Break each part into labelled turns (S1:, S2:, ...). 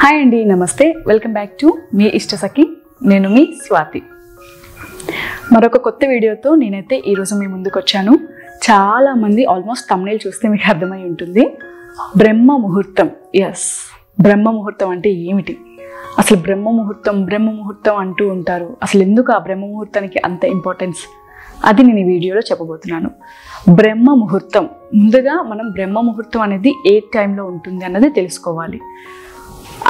S1: Hi అండి, నమస్తే. Welcome back to me ఇష్టసఖి. నేను మీ స్వాతి. మరొక కొత్త వీడియోతో నేనైతే ఈరోజు మీ ముందుకు వచ్చాను. చాలామంది ఆల్మోస్ట్ థంబ్నెయిల్ చూస్తే మీకు అర్థమై ఉంటుంది. బ్రహ్మ ముహూర్తం. ఎస్, బ్రహ్మ ముహూర్తం అంటే ఏమిటి? అసలు బ్రహ్మ ముహూర్తం అంటూ ఉంటారు. అసలు ఎందుకు ఆ బ్రహ్మ ముహూర్తానికి అంత ఇంపార్టెన్స్, అది నేను ఈ వీడియోలో చెప్పబోతున్నాను. బ్రహ్మ ముహూర్తం, ముందుగా మనం బ్రహ్మ ముహూర్తం అనేది ఏ టైంలో ఉంటుంది అన్నది తెలుసుకోవాలి.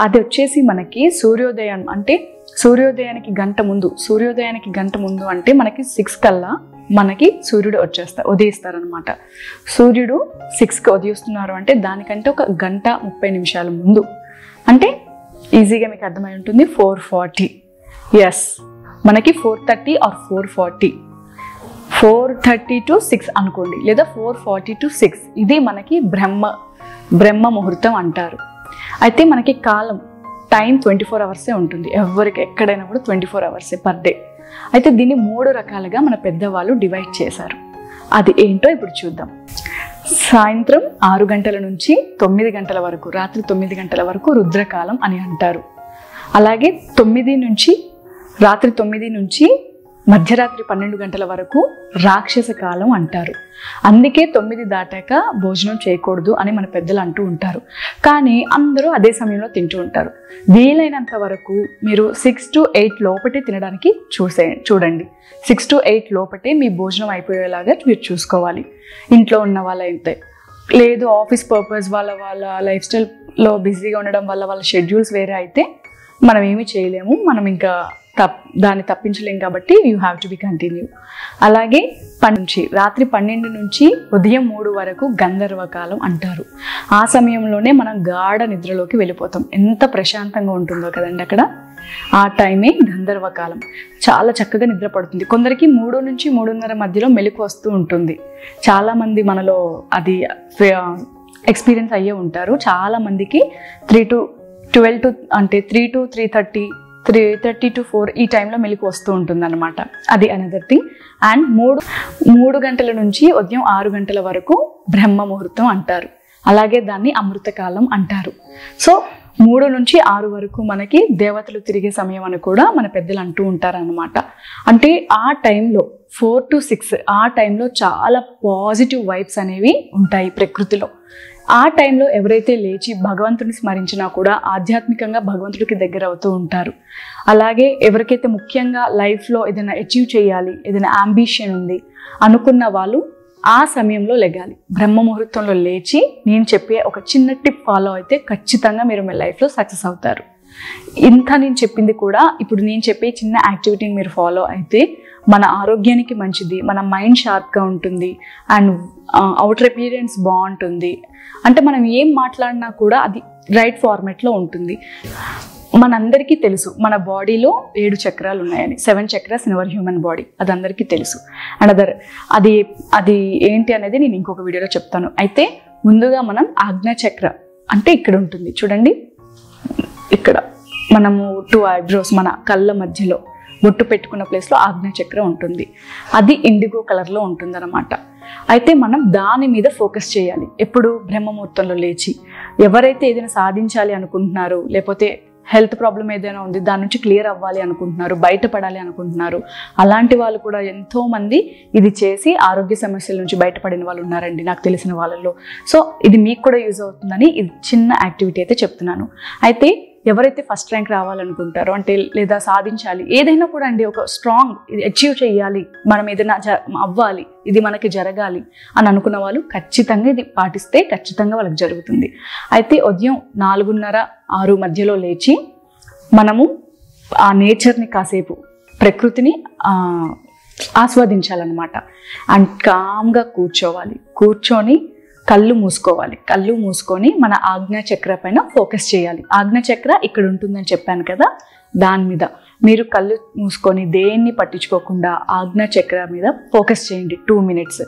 S1: అది వచ్చేసి మనకి సూర్యోదయం అంటే సూర్యోదయానికి గంట ముందు అంటే మనకి 6 కల్లా మనకి సూర్యుడు ఉదయిస్తారనమాట. సూర్యుడు 6కి ఉదయిస్తున్నారు అంటే దానికంటే 1 గంట 30 నిమిషాల ముందు, అంటే ఈజీగా మీకు అర్థమై ఉంటుంది 4:40. ఎస్, మనకి 4:30 ఆర్ 4:40, 4:30 to 6 అనుకోండి, లేదా 4:40 to 6. ఇది మనకి బ్రహ్మ ముహూర్తం అంటారు. అయితే మనకి టైం 24 అవర్సే ఉంటుంది. ఎవరికి ఎక్కడైనా కూడా 24 అవర్సే పర్ డే. అయితే దీన్ని 3 రకాలుగా మన పెద్దవాళ్ళు డివైడ్ చేశారు. అది ఏంటో ఇప్పుడు చూద్దాం. సాయంత్రం 6 గంటల నుంచి 9 గంటల వరకు, రాత్రి 9 గంటల వరకు రుద్రకాలం అని అంటారు. అలాగే రాత్రి 9 నుంచి మధ్యరాత్రి 12 గంటల వరకు రాక్షస కాలం అంటారు. అందుకే 9 దాటాక భోజనం చేయకూడదు అని మన పెద్దలు అంటూ ఉంటారు. కానీ అందరూ అదే సమయంలో తింటూ ఉంటారు. వీలైనంత వరకు మీరు 6 to 8 లోపటే తినడానికి చూడండి. 6 to 8 లోపటే మీ భోజనం అయిపోయేలాగా మీరు చూసుకోవాలి. ఇంట్లో ఉన్న వాళ్ళైతే, లేదు ఆఫీస్ పర్పస్ వాళ్ళ లైఫ్ స్టైల్లో బిజీగా ఉండడం వల్ల వాళ్ళ షెడ్యూల్స్ వేరే అయితే మనం ఏమీ చేయలేము, మనం ఇంకా దాన్ని తప్పించలేం. కాబట్టి you have to be continue. అలాగే రాత్రి 12 నుంచి ఉదయం 3 వరకు గంధర్వకాలం అంటారు. ఆ సమయంలోనే మనం గాఢ నిద్రలోకి వెళ్ళిపోతాం. ఎంత ప్రశాంతంగా ఉంటుందో కదండి అక్కడ. ఆ టైమే గంధర్వకాలం. చాలా చక్కగా నిద్ర పడుతుంది. కొందరికి 3 నుంచి 3:30 మధ్యలో మెలకు వస్తూ ఉంటుంది. చాలామంది మనలో అది ఎక్స్పీరియన్స్ అయ్యే ఉంటారు. చాలామందికి 3 to 12 అంటే 3 to 3:30 to 4 ఈ టైంలో మెలకు వస్తూ ఉంటుంది అనమాట. అది అనదర్ థింగ్. అండ్ 3 గంటల నుంచి ఉదయం 6 గంటల వరకు బ్రహ్మ ముహూర్తం అంటారు. అలాగే దాన్ని అమృతకాలం అంటారు. సో 3 నుంచి 6 వరకు మనకి దేవతలు తిరిగే సమయం అని కూడా మన పెద్దలు అంటూ ఉంటారనమాట. అంటే ఆ టైంలో 4 to 6 ఆ టైంలో చాలా పాజిటివ్ వైబ్స్ అనేవి ఉంటాయి ప్రకృతిలో. ఆ టైంలో ఎవరైతే లేచి భగవంతుని స్మరించినా కూడా ఆధ్యాత్మికంగా భగవంతుడికి దగ్గర అవుతూ ఉంటారు. అలాగే ఎవరికైతే ముఖ్యంగా లైఫ్లో ఏదైనా అచీవ్ చేయాలి, ఏదైనా అంబిషన్ ఉంది అనుకున్న వాళ్ళు ఆ సమయంలో లెగాలి. బ్రహ్మ ముహూర్తంలో లేచి నేను చెప్పే ఒక చిన్న టిప్ ఫాలో అయితే ఖచ్చితంగా మీరు మీ లైఫ్లో సక్సెస్ అవుతారు. ఇంత నేను చెప్పింది కూడా, ఇప్పుడు నేను చెప్పే చిన్న యాక్టివిటీని మీరు ఫాలో అయితే మన ఆరోగ్యానికి మంచిది, మన మైండ్ షార్ప్గా ఉంటుంది, అండ్ అవుటర్ అపియరెన్స్ బాగుంటుంది. అంటే మనం ఏం మాట్లాడినా కూడా అది రైట్ ఫార్మాట్లో ఉంటుంది. మనందరికీ తెలుసు మన బాడీలో 7 చక్రాలు ఉన్నాయని. 7 chakras in our human body, అది అందరికీ తెలుసు. అండ్ అది ఏంటి అనేది నేను ఇంకొక వీడియోలో చెప్తాను. అయితే ముందుగా మనం ఆజ్ఞా చక్ర అంటే ఇక్కడ ఉంటుంది చూడండి. ఇక్కడ మనము 2 ఐబ్రోస్, మన కళ్ళ మధ్యలో బొట్టు పెట్టుకున్న ప్లేస్లో ఆజ్ఞా చక్రం ఉంటుంది. అది ఇండిగో కలర్లో ఉంటుంది అనమాట. అయితే మనం దాని మీద ఫోకస్ చేయాలి ఎప్పుడు బ్రహ్మ ముహూర్తంలో లేచి. ఎవరైతే ఏదైనా సాధించాలి అనుకుంటున్నారో, లేకపోతే హెల్త్ ప్రాబ్లం ఏదైనా ఉంది దాని నుంచి క్లియర్ అవ్వాలి అనుకుంటున్నారు, బయటపడాలి అనుకుంటున్నారు, అలాంటి వాళ్ళు కూడా ఎంతోమంది ఇది చేసి ఆరోగ్య సమస్యల నుంచి బయటపడిన వాళ్ళు ఉన్నారండి నాకు తెలిసిన వాళ్ళలో. సో ఇది మీకు కూడా యూజ్ అవుతుందని ఇది చిన్న యాక్టివిటీ అయితే చెప్తున్నాను. అయితే ఎవరైతే ఫస్ట్ ర్యాంక్ రావాలనుకుంటారో, అంటే లేదా సాధించాలి ఏదైనా కూడా అండి, ఒక స్ట్రాంగ్ అచీవ్ చేయాలి, మనం ఏదైనా అవ్వాలి, ఇది మనకి జరగాలి అని అనుకున్న వాళ్ళు ఖచ్చితంగా ఇది పాటిస్తే ఖచ్చితంగా వాళ్ళకి జరుగుతుంది. అయితే ఉదయం 4:30, 6 మధ్యలో లేచి మనము ఆ నేచర్ని కాసేపు, ప్రకృతిని ఆస్వాదించాలన్నమాట. అండ్ కామ్గా కూర్చొని కళ్ళు మూసుకొని మన ఆజ్ఞా చక్ర పైన ఫోకస్ చేయాలి. ఆజ్ఞా చక్ర ఇక్కడ ఉంటుందని చెప్పాను కదా, దాని మీద మీరు కళ్ళు మూసుకొని దేన్ని పట్టించుకోకుండా ఆజ్ఞా చక్ర మీద ఫోకస్ చేయండి 2 minutes.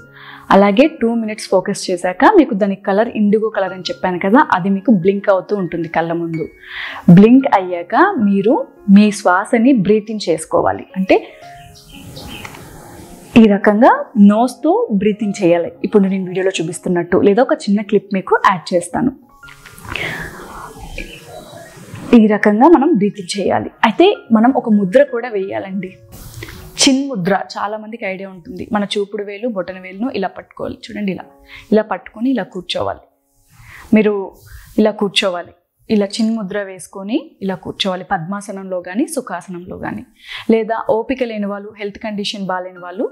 S1: అలాగే 2 minutes ఫోకస్ చేశాక మీకు దాని కలర్ ఇండిగో కలర్ అని చెప్పాను కదా, అది మీకు బ్లింక్ అవుతూ ఉంటుంది కళ్ళ ముందు. బ్లింక్ అయ్యాక మీరు మీ శ్వాసని బ్రీతింగ్ చేసుకోవాలి. అంటే ఈ రకంగా నోస్తో బ్రీతింగ్ చేయాలి. ఇప్పుడు నేను వీడియోలో చూపిస్తున్నట్టు, లేదా ఒక చిన్న క్లిప్ మీకు యాడ్ చేస్తాను. ఈ రకంగా మనం బ్రీతింగ్ చేయాలి. అయితే మనం ఒక ముద్ర కూడా వేయాలండి. చిన్ ముద్ర చాలా మందికి ఐడియా ఉంటుంది. మన చూపుడు వేలు బొటన వేలును ఇలా పట్టుకోవాలి. చూడండి, ఇలా పట్టుకొని ఇలా కూర్చోవాలి. మీరు ఇలా కూర్చోవాలి. ఇలా చిన్ ముద్ర వేసుకొని ఇలా కూర్చోవాలి. పద్మాసనంలో కానీ సుఖాసనంలో కానీ. లేదా ఓపిక లేని వాళ్ళు, హెల్త్ కండిషన్ బాగాలేని వాళ్ళు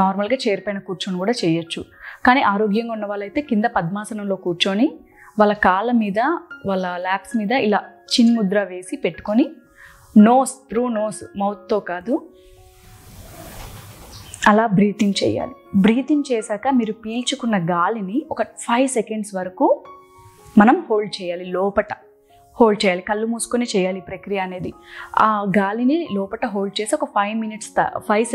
S1: నార్మల్గా చైర్ పైన కూర్చొని కూడా చేయొచ్చు. కానీ ఆరోగ్యంగా ఉన్న వాళ్ళైతే కింద పద్మాసనంలో కూర్చొని వాళ్ళ కాళ్ళ మీద, వాళ్ళ ల్యాప్స్ మీద ఇలా చిన్ ముద్ర వేసి పెట్టుకొని త్రూ నోస్, మౌత్తో కాదు, అలా బ్రీతింగ్ చేయాలి. బ్రీతింగ్ చేశాక మీరు పీల్చుకున్న గాలిని ఒక 5 సెకండ్స్ వరకు మనం హోల్డ్ చేయాలి. లోపట హోల్డ్ చేయాలి. కళ్ళు మూసుకొని చేయాలి ఈ ప్రక్రియ అనేది. ఆ గాలిని లోపట హోల్డ్ చేసి ఒక 5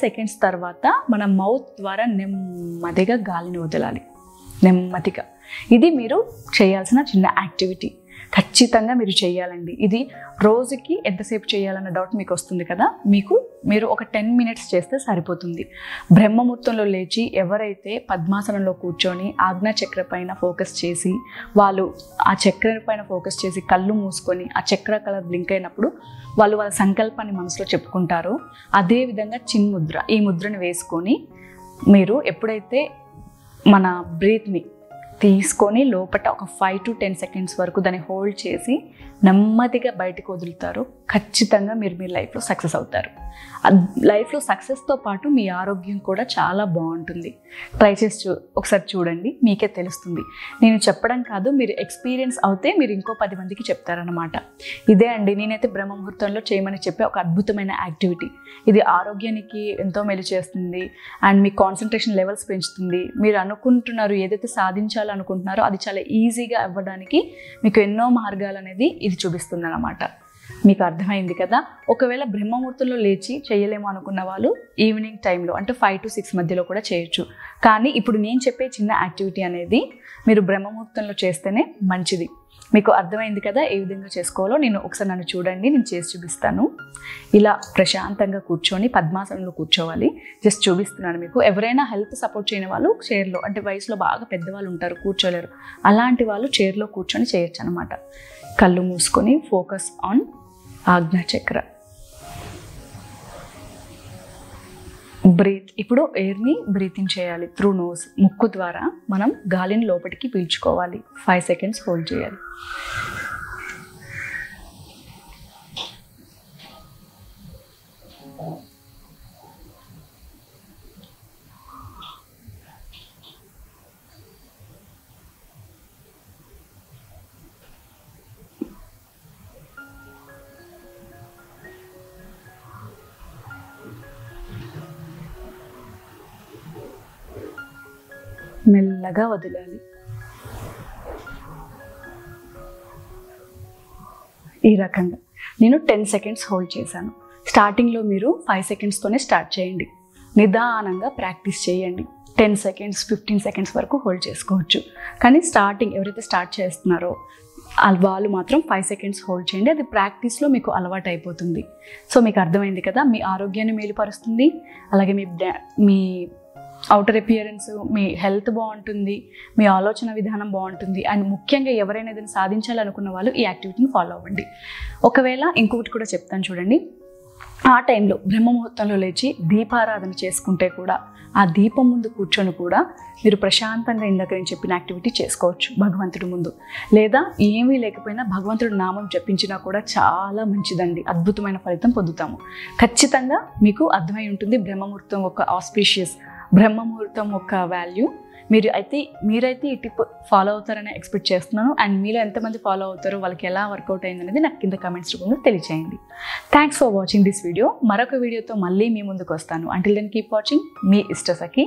S1: సెకండ్స్ తర్వాత మన మౌత్ ద్వారా నెమ్మదిగా గాలిని వదలాలి. నెమ్మదిగా. ఇది మీరు చేయాల్సిన చిన్న యాక్టివిటీ. ఖచ్చితంగా మీరు చేయాలండి. ఇది రోజుకి ఎంతసేపు చేయాలన్న డౌట్ మీకు వస్తుంది కదా. మీరు ఒక 10 మినిట్స్ చేస్తే సరిపోతుంది. బ్రహ్మముహూర్తంలో లేచి ఎవరైతే పద్మాసనంలో కూర్చొని ఆజ్ఞా చక్ర పైన ఫోకస్ చేసి, వాళ్ళు ఆ చక్ర పైన ఫోకస్ చేసి కళ్ళు మూసుకొని ఆ చక్ర కలర్ బ్లింక్ అయినప్పుడు వాళ్ళు వాళ్ళ సంకల్పాన్ని మనసులో చెప్పుకుంటారో, అదేవిధంగా చిన్ ముద్ర, ఈ ముద్రను వేసుకొని మీరు ఎప్పుడైతే మన బ్రీత్ని తీసుకొని లోపల ఒక 5 to 10 సెకండ్స్ వరకు దాన్ని హోల్డ్ చేసి నెమ్మదిగా బయటకు వదులుతారు, ఖచ్చితంగా మీరు మీ లైఫ్లో సక్సెస్ అవుతారు. లైఫ్లో సక్సెస్తో పాటు మీ ఆరోగ్యం కూడా చాలా బాగుంటుంది. ట్రై చేసి ఒకసారి చూడండి, మీకే తెలుస్తుంది. నేను చెప్పడం కాదు, మీరు ఎక్స్పీరియన్స్ అవుతే మీరు ఇంకో 10 మందికి చెప్తారనమాట. ఇదే అండి నేనైతే బ్రహ్మముహూర్తంలో చేయమని చెప్పే ఒక అద్భుతమైన యాక్టివిటీ. ఇది ఆరోగ్యానికి ఎంతో మేలు చేస్తుంది అండ్ మీ కాన్సన్ట్రేషన్ లెవెల్స్ పెంచుతుంది. మీరు అనుకుంటున్నారు ఏదైతే సాధించాలనుకుంటున్నారో అది చాలా ఈజీగా అవ్వడానికి మీకు ఎన్నో మార్గాలు అనేది ఇది చూపిస్తుంది అన్నమాట. మీకు అర్థమైంది కదా. ఒకవేళ బ్రహ్మముహూర్తంలో లేచి చేయలేము అనుకున్న వాళ్ళు ఈవినింగ్ టైంలో అంటే 5 to 6 మధ్యలో కూడా చేయొచ్చు. కానీ ఇప్పుడు నేను చెప్పే చిన్న యాక్టివిటీ అనేది మీరు బ్రహ్మముహూర్తంలో చేస్తేనే మంచిది. మీకు అర్థమైంది కదా ఏ విధంగా చేసుకోవాలో. ఒకసారి నన్ను చూడండి, నేను చేసి చూపిస్తాను. ఇలా ప్రశాంతంగా కూర్చొని పద్మాసనంలో కూర్చోవాలి. జస్ట్ చూపిస్తున్నాను మీకు. ఎవరైనా హెల్త్ సపోర్ట్ చేయని వాళ్ళు చైర్లో, అంటే వయసులో బాగా పెద్దవాళ్ళు ఉంటారు, కూర్చోలేరు, అలాంటి వాళ్ళు చైర్లో కూర్చొని చేయొచ్చు అనమాట. కళ్ళు మూసుకొని ఫోకస్ ఆన్ ఆజ్ఞా చక్ర. బ్రీత్. ఇప్పుడు ఎయిర్ని బ్రీతింగ్ చేయాలి త్రూ నోస్. ముక్కు ద్వారా మనం గాలిని లోపలికి పీల్చుకోవాలి. 5 సెకండ్స్ హోల్డ్ చేయాలి. మెల్లగా వదలాలి. ఈ రకంగా నేను 10 సెకండ్స్ హోల్డ్ చేశాను. స్టార్టింగ్లో మీరు 5 సెకండ్స్తోనే స్టార్ట్ చేయండి. నిదానంగా ప్రాక్టీస్ చేయండి. 10 సెకండ్స్ 15 సెకండ్స్ వరకు హోల్డ్ చేసుకోవచ్చు. కానీ స్టార్టింగ్ ఎవరైతే స్టార్ట్ చేస్తున్నారో వాళ్ళు మాత్రం 5 సెకండ్స్ హోల్డ్ చేయండి. అది ప్రాక్టీస్లో మీకు అలవాటు అయిపోతుంది. సో మీకు అర్థమైంది కదా. మీ ఆరోగ్యాన్ని మేలుపరుస్తుంది, అలాగే మీ అవుటర్ అపియరెన్స్, మీ హెల్త్ బాగుంటుంది, మీ ఆలోచన విధానం బాగుంటుంది. అండ్ ముఖ్యంగా ఎవరైనా ఏదైనా సాధించాలనుకున్న వాళ్ళు ఈ యాక్టివిటీని ఫాలో అవ్వండి. ఒకవేళ ఇంకొకటి కూడా చెప్తాను చూడండి. ఆ టైంలో బ్రహ్మముహూర్తంలో లేచి దీపారాధన చేసుకుంటే కూడా, ఆ దీపం ముందు కూర్చొని కూడా మీరు ప్రశాంతంగా ఇందాక నేను చెప్పిన యాక్టివిటీ చేసుకోవచ్చు భగవంతుడి ముందు. లేదా ఏమీ లేకపోయినా భగవంతుడి నామం జపించినా కూడా చాలా మంచిదండి. అద్భుతమైన ఫలితం పొందుతాము. ఖచ్చితంగా మీకు అర్థమై ఉంటుంది బ్రహ్మముహూర్తం ఒక ఆస్పీషియస్, బ్రహ్మముహూర్తం ఒక వాల్యూ. మీరైతే ఈ టిప్ ఫాలో అవుతారని ఎక్స్పెక్ట్ చేస్తున్నాను. అండ్ మీలో ఎంతమంది ఫాలో అవుతారో, వాళ్ళకి ఎలా వర్కౌట్ అయింది అనేది నాకు కింద కామెంట్స్ రూపంలో తెలియచేయండి. Thanks for watching this video. మరొక వీడియోతో మళ్ళీ మీ ముందుకు వస్తాను. Until then keep watching. మీ ఇష్టసఖి.